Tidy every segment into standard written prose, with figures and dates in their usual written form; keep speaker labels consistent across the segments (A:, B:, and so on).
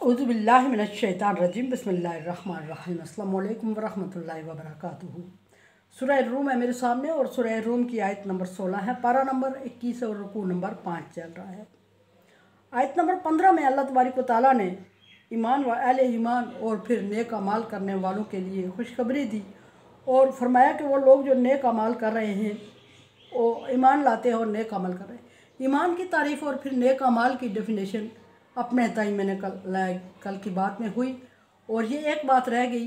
A: औज़ुबिल्लाहि मिनश्शैतानिर्रजीम बिस्मिल्लाहिर्रहमानिर्रहीम अस्सलामु अलैकुम वरहमतुल्लाहि वबरकातुहू। सूरह रूम है मेरे सामने और सूरह रूम की आयत नंबर 16 है, पारा नंबर 21 और रुकू नंबर 5 चल रहा है। आयत नंबर 15 में अल्लाह तबारक व तआला ने ईमान व अहले ईमान और फिर नेक अमाल करने वालों के लिए खुशखबरी दी और फरमाया कि वो लोग जो नेक अमाल कर रहे हैं वो ईमान लाते हैं और नेक अमल कर रहे हैं। ईमान की तारीफ़ और फिर नेक अमाल की डेफिनेशन अपने ताई मैंने कल की बात में हुई और ये एक बात रह गई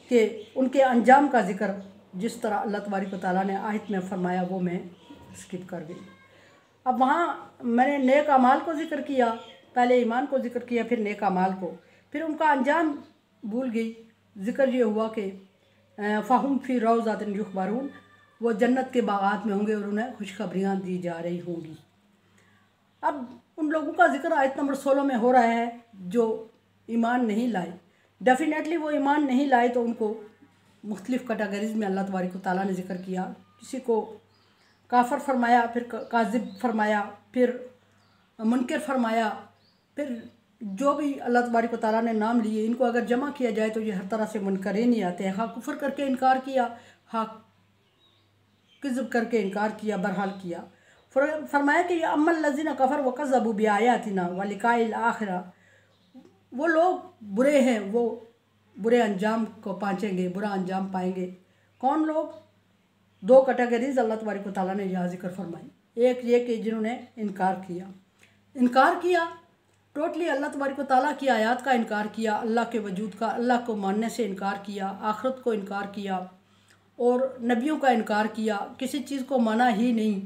A: कि उनके अंजाम का ज़िक्र जिस तरह अल्लाह तबारक व तआला ने आयत में फरमाया वो मैं स्किप कर गई। अब वहाँ मैंने नेक अमाल को ज़िक्र किया, पहले ईमान को ज़िक्र किया, फिर नेक अमाल को, फिर उनका अंजाम भूल गई। ज़िक्र ये हुआ कि फ़ाहुम फ़ी रौज़ातिन युख़बरून, वो जन्नत के बागात में होंगे और उन्हें खुशखबरियाँ दी जा रही होंगी। अब उन लोगों का जिक्र आयत नंबर 16 में हो रहा है जो ईमान नहीं लाए। डेफिनेटली वो ईमान नहीं लाए तो उनको मुख्तलिफ़ कैटेगरीज़ में अल्लाह तबारक व तआला ने ज़िक्र किया। किसी को काफ़र फरमाया, फिर काज़िब फरमाया, फिर मुनकर फरमाया, फिर जो भी अल्लाह तबारक व तआला ने नाम लिए इनको अगर जमा किया जाए तो ये हर तरह से मुनकरीन ही आते हैं। हाँ कुफ़र करके इनकार किया, हाँ किज़्ब करके इनकार किया, बहरहाल किया। फरमाया कि अम्मल लज़ीना कफ़र व कज़्ज़बू बिआयातिना व लिक़ाइल आखिरा, वो लोग बुरे हैं, वो बुरे अंजाम को पहुँचेंगे, बुरा अंजाम पाएंगे। कौन लोग? दो कैटेगरीज़ अल्लाह तबारक व तआला ने यहाँ ज़िक्र फरमाई। एक ये कि जिन्होंने इनकार किया टोटली अल्लाह तबारक व तआला की आयत का इनकार किया, अल्लाह के वजूद का, अल्लाह को मानने से इनकार किया, आखिरत को इनकार किया और नबियों का इनकार किया, किसी चीज़ को माना ही नहीं,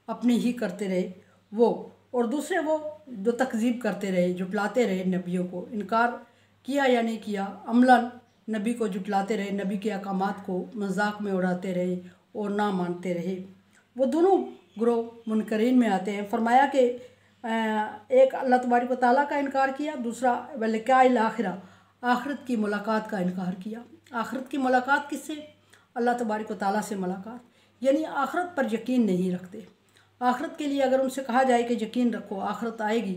A: अपनी ही करते रहे वो। और दूसरे वो जो तकज़ीब करते रहे, जुटलाते रहे, नबियों को इनकार किया या नहीं किया, अमलन नबी को जुटलाते रहे, नबी के अहकामात को मजाक में उड़ाते रहे और ना मानते रहे। वो दोनों ग्रोह मुनकरीन में आते हैं। फरमाया कि एक अल्लाह तबारक व तआला का इनकार किया, दूसरा वलिक़ाइल आखिरा, आखिरत की मुलाकात का इनकार किया। आखिरत की मुलाकात किससे? अल्लाह तबारक व तआला से मुलाकात, यानी आखिरत पर यकीन नहीं रखते। आखिरत के लिए अगर उनसे कहा जाए कि यकीन रखो आखिरत आएगी,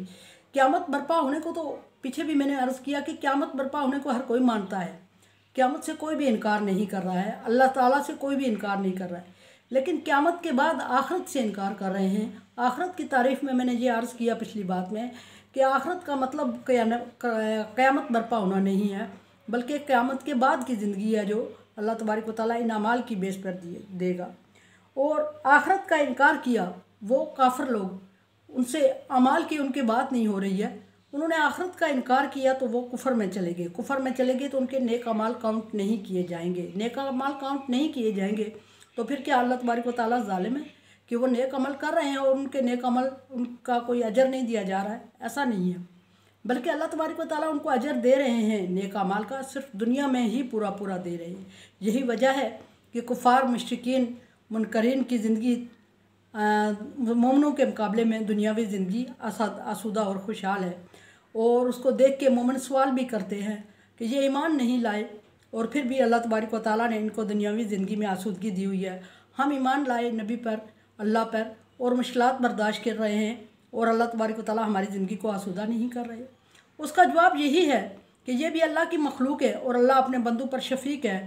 A: क़यामत बर्पा होने को, तो पीछे भी मैंने अर्ज़ किया कि क़यामत बर्पा होने को हर कोई मानता है, क़यामत से कोई भी इनकार नहीं कर रहा है, अल्लाह ताला से कोई भी इनकार नहीं कर रहा है, लेकिन क़यामत के बाद आखिरत से इनकार कर रहे हैं। आखिरत की तारीफ़ में मैंने ये अर्ज़ किया पिछली बात में कि आखिरत का मतलब क़यामत बर्पा होना नहीं है, बल्कि क़यामत के बाद की ज़िंदगी है जो अल्लाह तबारक व तआला इन अमाल की बेस पर देगा। और आखिरत का इनकार किया वो काफ़िर लोग, उनसे अमाल की उनकी बात नहीं हो रही है, उन्होंने आखिरत का इनकार किया तो वो कुफ़र में चले गए। कुफ़र में चले गए तो उनके नेक अमाल काउंट नहीं किए जाएंगे। नेक अमाल काउंट नहीं किए जाएंगे तो फिर क्या अल्लाह तबारक व तआला ज़ालिम है कि वो नेक अमल कर रहे हैं और उनके नेक अमल उनका कोई अजर नहीं दिया जा रहा है? ऐसा नहीं है, बल्कि अल्लाह तबारक व तआला उनको अजर दे रहे हैं नेक अमाल का, सिर्फ दुनिया में ही पूरा पूरा दे रहे हैं। यही वजह है कि कुफ़ार मुश्रिकीन मुनकरीन की ज़िंदगी मोमिनों के मुकाबले में दुनियावी ज़िंदगी आसूदा और खुशहाल है। और उसको देख के मोमिन सवाल भी करते हैं कि ये ईमान नहीं लाए और फिर भी अल्लाह तबारक व तआला ने इनको दुनियावी ज़िंदगी में आसूदगी दी हुई है। हम ईमान लाए नबी पर, अल्लाह पर, और मुश्किलात बर्दाश्त कर रहे हैं और अल्लाह तबारक व तआला हमारी ज़िंदगी को आसूदा नहीं कर रहे। उसका जवाब यही है कि ये भी अल्लाह की मखलूक है और अल्लाह अपने बंदों पर शफ़ीक है,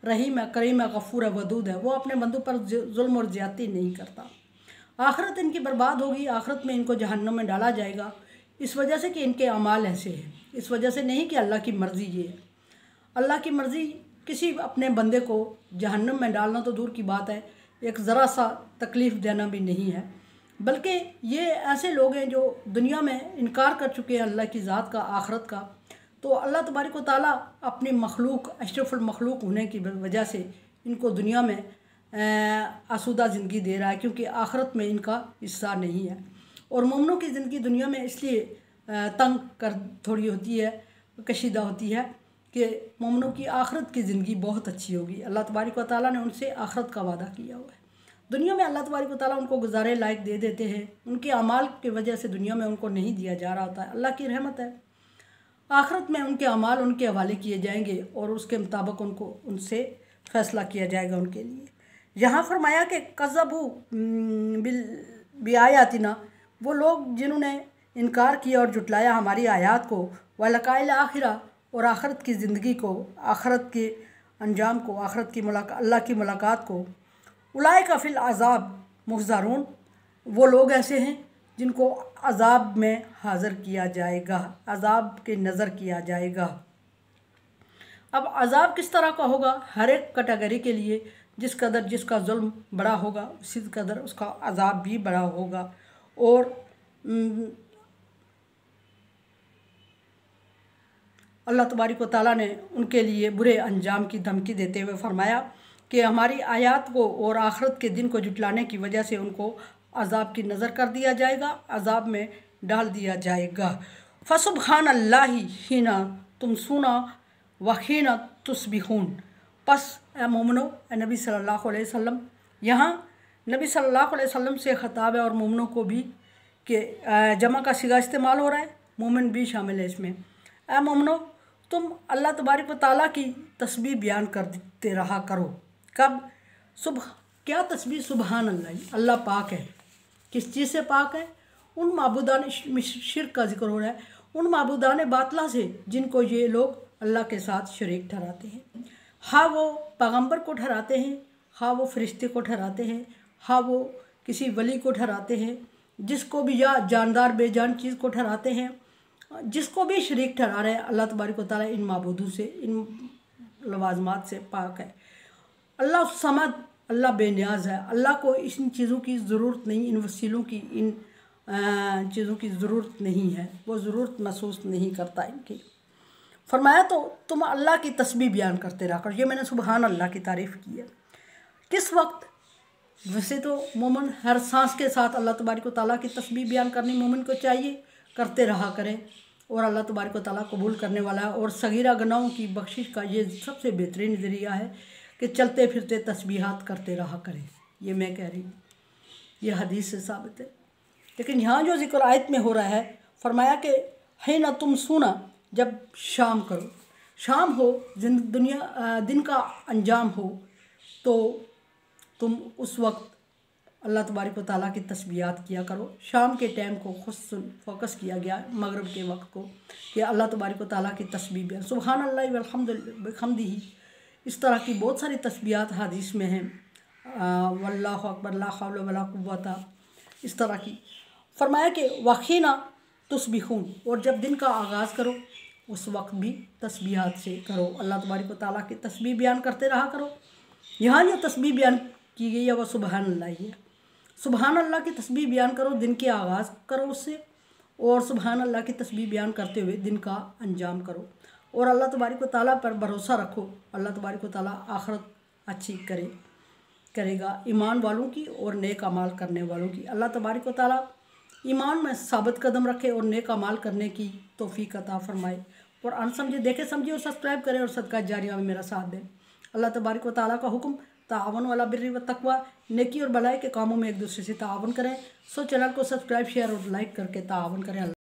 A: रहीम है, करीम है, गफ़ूर है, वदूद है। वो अपने बंदों पर जुल्म और ज़्यादती नहीं करता। आखिरत इनकी बर्बाद होगी, आखिरत में इनको जहन्नम में डाला जाएगा, इस वजह से कि इनके अमाल ऐसे हैं, इस वजह से नहीं कि अल्लाह की मर्ज़ी ये है। अल्लाह की मर्ज़ी किसी अपने बंदे को जहन्नम में डालना तो दूर की बात है, एक ज़रा सा तकलीफ़ देना भी नहीं है, बल्कि ये ऐसे लोग हैं जो दुनिया में इनकार कर चुके हैं अल्लाह की ज़ात का, आखिरत का। तो अल्लाह तबारक व तआला अपनी मखलूक, अशरफुल मखलूक होने की वजह से इनको दुनिया में आसूदा ज़िंदगी दे रहा है, क्योंकि आखिरत में इनका हिस्सा नहीं है। और मोमिनों की ज़िंदगी दुनिया में इसलिए तंग कर थोड़ी होती है, कशीदा होती है कि मोमिनों की आखिरत की ज़िंदगी बहुत अच्छी होगी। अल्लाह तबारक व तआला ने उनसे आखिरत का वादा किया हुआ है। दुनिया में अल्लाह तबारक व तआला उनको गुजारे लायक दे देते हैं, उनके अमाल की वजह से दुनिया में उनको नहीं दिया जा रहा होता है। अल्लाह की रहमत है, आखिरत में उनके अमाल उनके हवाले किए जाएंगे और उसके मुताबिक उनको उनसे फ़ैसला किया जाएगा उनके लिए। यहाँ फरमाया कि कज़्ज़बू बिआयातिना, वो लोग जिन्होंने इनकार किया और जुटलाया हमारी आयात को, व लकाइल आखिरा, और आखरत की ज़िंदगी को, आखरत के अंजाम को, आखरत की अल्लाह की मुलाकात को। उलाइका फिल अज़ाब मुहज़रून, वो लोग ऐसे हैं जिनको अज़ाब में हाज़िर किया जाएगा, अज़ाब के नज़र किया जाएगा। अब अज़ाब किस तरह का होगा? हर एक कैटेगरी के लिए जिस कदर जिसका जुल्म बड़ा होगा उसी कदर उसका अज़ाब भी बड़ा होगा। और अल्लाह तबारक व तआला ने उनके लिए बुरे अंजाम की धमकी देते हुए फरमाया कि हमारी आयत को और आखिरत के दिन को जुटलाने की वजह से उनको अज़ाब की नज़र कर दिया जाएगा, अज़ाब में डाल दिया जाएगा। फसुबहानल्लाहि हिना तुमसूना व हिना तुस्बिहून। बस ए मोमिनो, ए नबी सल्लल्लाहु अलैहि वसल्लम, यहाँ नबी सल्लल्लाहु अलैहि वसल्लम से ख़िताब है और मोमिनों को भी कि जमा का सिगा इस्तेमाल हो रहा है, मोमिन भी शामिल है इसमें। ए मोमिनो, तुम अल्लाह तबारक व तआला की तस्बीह बयान करते रहा करो। कब? सुबह। क्या तस्बीह? सुबहान अल्लाह, अल्लाह पाक है। किस चीज़ से पाक है? उन माबूदान शिर्क का जिक्र हो रहा है, उन माबूदान बातला से जिनको ये लोग अल्लाह के साथ शरीक ठहराते हैं। हाँ वो पैगंबर को ठहराते हैं, हाँ वो फरिश्ते को ठहराते हैं, हाँ वो किसी वली को ठहराते हैं, जिसको भी, या जानदार बेजान चीज़ को ठहराते हैं, जिसको भी शरीक ठहरा रहे हैं, अल्लाह तबारक व तआला इन माबूदों से, इन लवाजमात से पाक है। अल्लाह समद, अल्लाह बेनियाज है। अल्लाह को इन चीज़ों की ज़रूरत नहीं, इन वसीलों की, इन चीज़ों की ज़रूरत नहीं है, वो ज़रूरत महसूस नहीं करता इनकी। फरमाया तो तुम अल्लाह की तस्बीह बयान करते रहा कर। ये मैंने सुबहान अल्लाह की तारीफ़ की है। किस वक्त? वैसे तो मोमिन हर सांस के साथ अल्लाह तबारक व तआला की तस्बीह बयान करनी मोमिन को चाहिए, करते रहा करें, और अल्लाह तबारक व तआला कबूल करने वाला है। और सगीरा गुनाहों की बख्शिश का ये सबसे बेहतरीन ज़रिया है कि चलते फिरते तस्बीहात करते रहा करें। ये मैं कह रही हूँ, ये हदीस से साबित है। लेकिन यहाँ जो जिक्र आयत में हो रहा है, फरमाया कि है ना तुम सुना, जब शाम करो, शाम हो, दिन का अंजाम हो, तो तुम उस वक्त अल्लाह तबारक व तआला की तस्बीहात किया करो। शाम के टाइम को फोकस किया गया, मगरिब के वक्त को, कि अल्लाह तबारक व तआला की तस्बीह बयान, सुबहान अल्लाह वल्हम्दुलिल्लाह, इस तरह की बहुत सारी तस्बीहात हदीस में हैं। वल्लाहु अकबर, ला हौला वला कुव्वता, इस तरह की। फरमाया कि वखीना तुस्बिहून, और जब दिन का आगाज़ करो उस वक्त भी तस्बीहात से करो, अल्लाह तबारक व तआला की तस्बीह बयान करते रहा करो। यहाँ जो तस्बीह बयान की गई है वह सुबहान अल्लाह ही है। सुबहान अल्लाह की तस्बीह बयान करो, दिन के आगाज़ करो उससे, और सुबहान अल्लाह की तस्बीह बयान करते हुए दिन का अंजाम करो। और अल्लाह तबारक व तआला पर भरोसा रखो, अल्लाह तबारक व तआला आखिरत अच्छी करेगा ईमान वालों की और नेक अमाल करने वालों की। अल्लाह तबारक व तआला ईमान में साबित कदम रखे और नेक अमाल करने की तौफीक अता फरमाए। और अनसमझे देखे समझे और सब्सक्राइब करें और सदका जारिया में मेरा साथ दें। अल्लाह तबारक व तआला का हुक्म, ताअवनु अला बिर्रि व तक़वा, नेकी और भलाई के कामों में एक दूसरे से ताअवुन करें। सो चैनल को सब्सक्राइब, शेयर और लाइक करके ताअवुन करें।